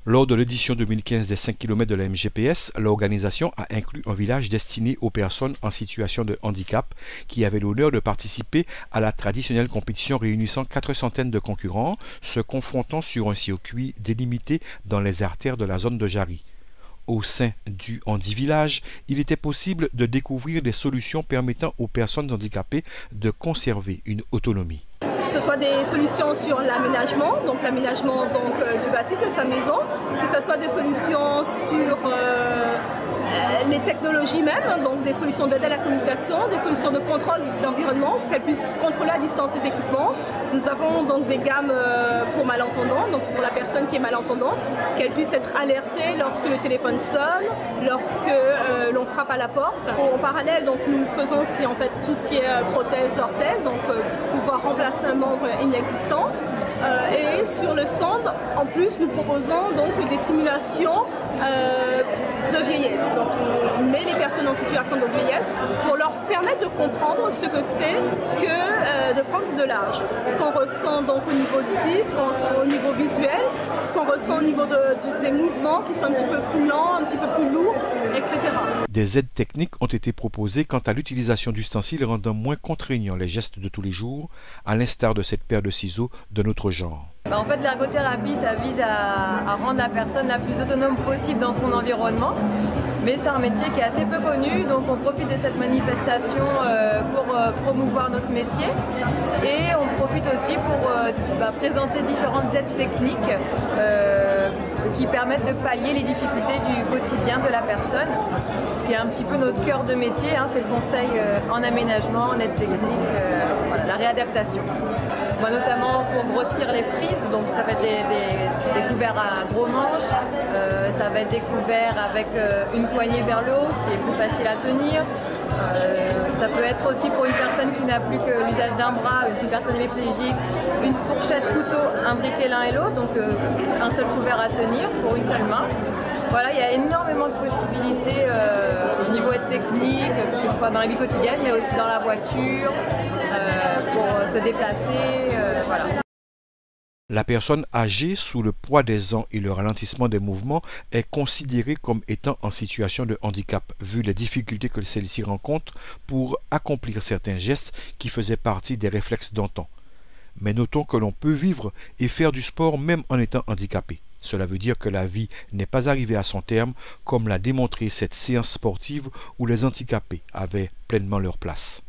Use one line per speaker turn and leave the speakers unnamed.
Lors de l'édition 2015 des 5 km de la MGPS, l'organisation a inclus un village destiné aux personnes en situation de handicap qui avait l'honneur de participer à la traditionnelle compétition réunissant 400 de concurrents, se confrontant sur un circuit délimité dans les artères de la zone de Jarry. Au sein du Handi-Village, il était possible de découvrir des solutions permettant aux personnes handicapées de conserver une autonomie.
Que ce soit des solutions sur l'aménagement, donc l'aménagement du bâti de sa maison, que ce soit des solutions sur les technologies même, donc des solutions d'aide à la communication, des solutions de contrôle d'environnement, qu'elles puissent contrôler à distance les équipements. Nous avons donc des gammes pour malentendants, donc pour la personne qui est malentendante, qu'elle puisse être alertée lorsque le téléphone sonne, lorsque l'on frappe à la porte. En parallèle, donc, nous faisons aussi en fait tout ce qui est prothèse-orthèse, donc pouvoir remplacer un membre inexistant. Et sur le stand, en plus, nous proposons donc des simulations de vieillesse. Donc, on met les personnes en situation de vieillesse pour leur permettre de comprendre ce que c'est que de prendre de l'âge. Ce qu'on ressent donc au niveau auditif, au niveau visuel, ce qu'on ressent au niveau des mouvements qui sont un petit peu plus lents, un petit peu plus lourds, etc.
Des aides techniques ont été proposées quant à l'utilisation d'ustensiles rendant moins contraignants les gestes de tous les jours, à l'instar de cette paire de ciseaux de notre genre.
En fait, l'ergothérapie, ça vise à rendre la personne la plus autonome possible dans son environnement. Mais c'est un métier qui est assez peu connu, donc on profite de cette manifestation pour promouvoir notre métier. Et on profite aussi pour présenter différentes aides techniques qui permettent de pallier les difficultés du quotidien de la personne. Ce qui est un petit peu notre cœur de métier, hein, c'est le conseil en aménagement, en aide technique, voilà, la réadaptation. Notamment pour grossir les prises, donc ça va être des couverts à gros manches, ça va être des couverts avec une poignée vers le haut qui est plus facile à tenir. Ça peut être aussi pour une personne qui n'a plus que l'usage d'un bras, une personne hémiplégique, une fourchette couteau imbriquée l'un et l'autre, donc un seul couvert à tenir pour une seule main. Voilà, il y a énormément de possibilités au niveau technique, que ce soit dans la vie quotidienne, mais aussi dans la voiture, pour se déplacer, voilà.
La personne âgée sous le poids des ans et le ralentissement des mouvements est considérée comme étant en situation de handicap, vu les difficultés que celle-ci rencontre pour accomplir certains gestes qui faisaient partie des réflexes d'antan. Mais notons que l'on peut vivre et faire du sport même en étant handicapé. Cela veut dire que la vie n'est pas arrivée à son terme, comme l'a démontré cette séance sportive où les handicapés avaient pleinement leur place.